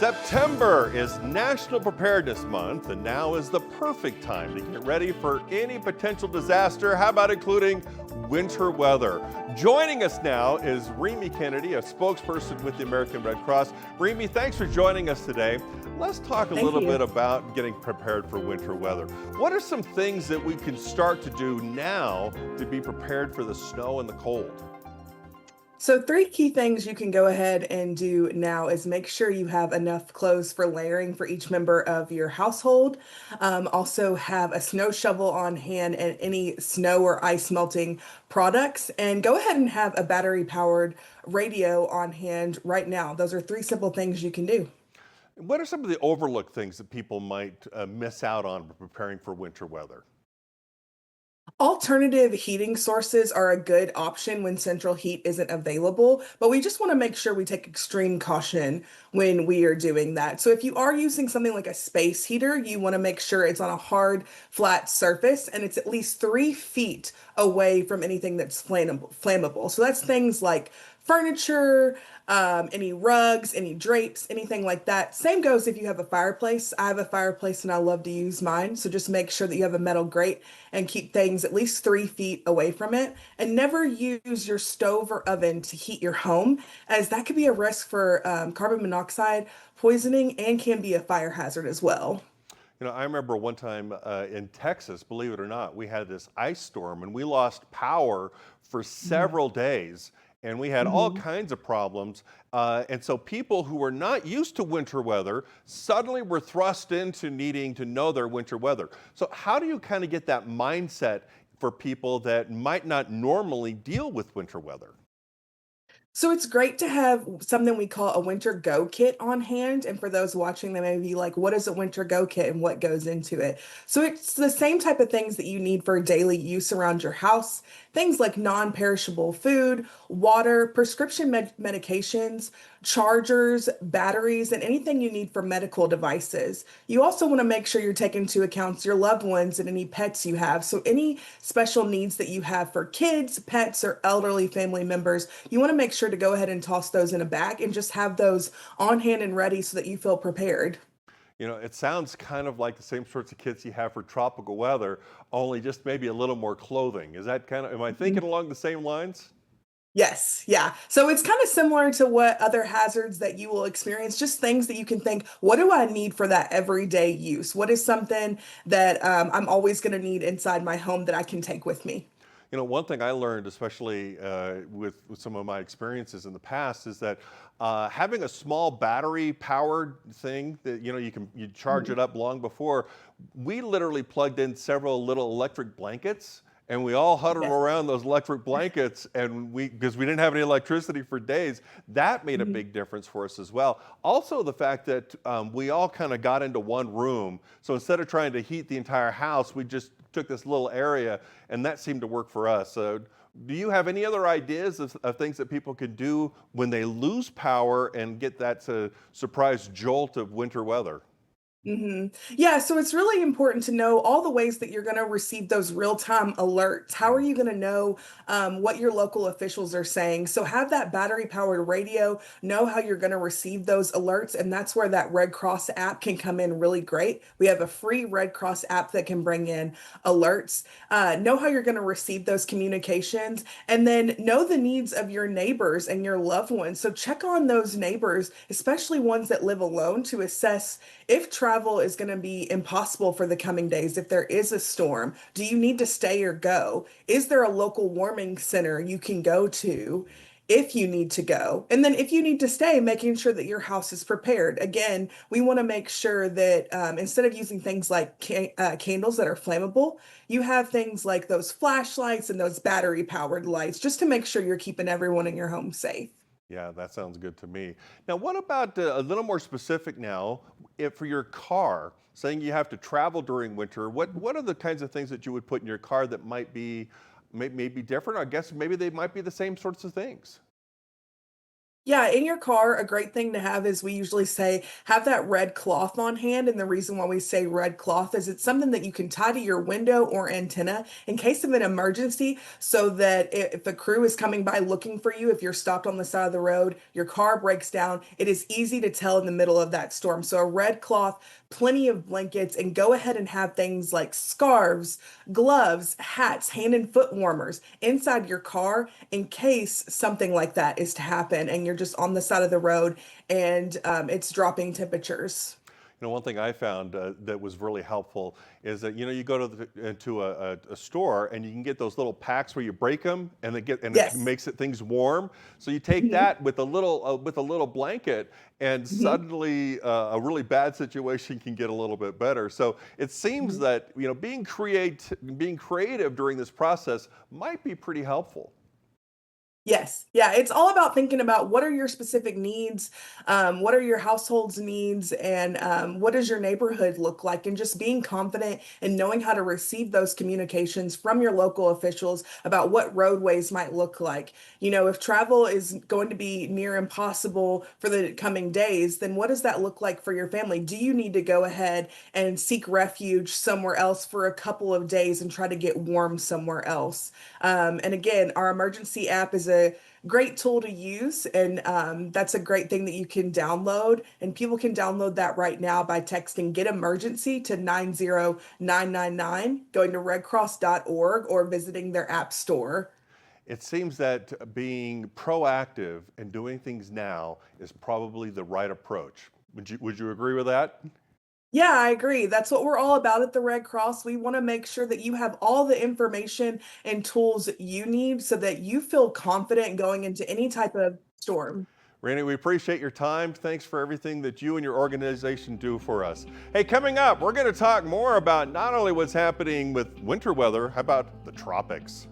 September is National Preparedness Month, and now is the perfect time to get ready for any potential disaster. How about including winter weather? Joining us now is Remy Kennedy, a spokesperson with the American Red Cross. Remy, thanks for joining us today. Let's talk a Thank little bit you. about getting prepared for winter weather. What are some things that we can start to do now to be prepared for the snow and the cold? So, three key things you can go ahead and do now is make sure you have enough clothes for layering for each member of your household. Also, have a snow shovel on hand and any snow or ice melting products. And go ahead and have a battery powered radio on hand right now. Those are three simple things you can do. What are some of the overlooked things that people might miss out on preparing for winter weather? Alternative heating sources are a good option when central heat isn't available, but we just want to make sure we take extreme caution when we are doing that. So if you are using something like a space heater, you want to make sure it's on a hard, flat surface and it's at least 3 feet away from anything that's flammable. So that's things like furniture, any rugs, any drapes, anything like that. Same goes if you have a fireplace. I have a fireplace and I love to use mine. So just make sure that you have a metal grate and keep things at least 3 feet away from it. And never use your stove or oven to heat your home, as that could be a risk for carbon monoxide poisoning and can be a fire hazard as well. I remember one time in Texas, believe it or not, we had this ice storm and we lost power for several days and we had all Mhm. kinds of problems. And so people who were not used to winter weather suddenly were thrust into needing to know their winter weather. So, how do you kind of get that mindset for people that might not normally deal with winter weather? So it's great to have something we call a winter go kit on hand. And for those watching, they may be like, what is a winter go kit and what goes into it? So it's the same type of things that you need for daily use around your house. Things like non-perishable food, water, prescription medications, chargers, batteries, and anything you need for medical devices. You also want to make sure you're taking into account your loved ones and any pets you have. So any special needs that you have for kids, pets, or elderly family members, you want to make sure to go ahead and toss those in a bag and just have those on hand and ready so that you feel prepared. It sounds kind of like the same sorts of kits you have for tropical weather, only just maybe a little more clothing. Is that am I thinking along the same lines? Yes, yeah. So it's kind of similar to what other hazards that you will experience, just things that you can think, what do I need for that everyday use? What is something that I'm always going to need inside my home that I can take with me? One thing I learned, especially with some of my experiences in the past, is that having a small battery-powered thing that you charge Mhm. it up long before. We literally plugged in several little electric blankets, and we all huddled Yes. around those electric blankets, and because we didn't have any electricity for days, that made a Mhm. big difference for us as well. Also, the fact that we all kind of got into one room, so instead of trying to heat the entire house, we just took this little area, and that seemed to work for us. So, do you have any other ideas of things that people could do when they lose power and get that surprise jolt of winter weather? Yeah, so it's really important to know all the ways that you're going to receive those real-time alerts. How are Mm. you going to know what your local officials are saying? So have that battery-powered radio, know how you're going to receive those alerts, and that's where that Red Cross app can come in really great. We have a free Red Cross app that can bring in alerts. Know how you're going to receive those communications, and then know the needs of your neighbors and your loved ones. So check on those neighbors, especially ones that live alone, to assess if travel is going to be impossible for the coming days, if there is a storm, do you need to stay or go? Is there a local warming center you can go to if you need to go? And then if you need to stay, making sure that your house is prepared. Again, we want to make sure that instead of using things like candles that are flammable, you have things like those flashlights and those battery powered lights just to make sure you're keeping everyone in your home safe. Yeah, that sounds good to me. Now, what about a little more specific now, if for your car, saying you have to travel during winter, what are the kinds of things that you would put in your car that might be maybe different? I guess maybe they might be the same sorts of things. Yeah, in your car, a great thing to have is we usually say have that red cloth on hand. And the reason why we say red cloth is it's something that you can tie to your window or antenna in case of an emergency so that if a crew is coming by looking for you, if you're stopped on the side of the road, your car breaks down, it is easy to tell in the middle of that storm. So a red cloth, plenty of blankets, and go ahead and have things like scarves, gloves, hats, hand and foot warmers inside your car in case something like that is to happen and you're just on the side of the road and it's dropping temperatures. You know, one thing I found that was really helpful is that you go into a store and you can get those little packs where you break them and it Yes. makes things warm. So you take Mhm. that with a little blanket, and Mhm. suddenly a really bad situation can get a little bit better. So it seems Mhm. that being creative during this process might be pretty helpful. Yes. Yeah. It's all about thinking about what are your specific needs, what are your household's needs, and what does your neighborhood look like, and just being confident and knowing how to receive those communications from your local officials about what roadways might look like. If travel is going to be near impossible for the coming days, then what does that look like for your family? Do you need to go ahead and seek refuge somewhere else for a couple of days and try to get warm somewhere else? And again, our emergency app is a great tool to use, and that's a great thing that you can download. And people can download that right now by texting Get Emergency to 90999, going to redcross.org, or visiting their app store. It seems that being proactive and doing things now is probably the right approach. Would you agree with that? Yeah, I agree. That's what we're all about at the Red Cross. We want to make sure that you have all the information and tools that you need so that you feel confident going into any type of storm. Randy, we appreciate your time. Thanks for everything that you and your organization do for us. Hey, coming up, we're going to talk more about not only what's happening with winter weather, how about the tropics?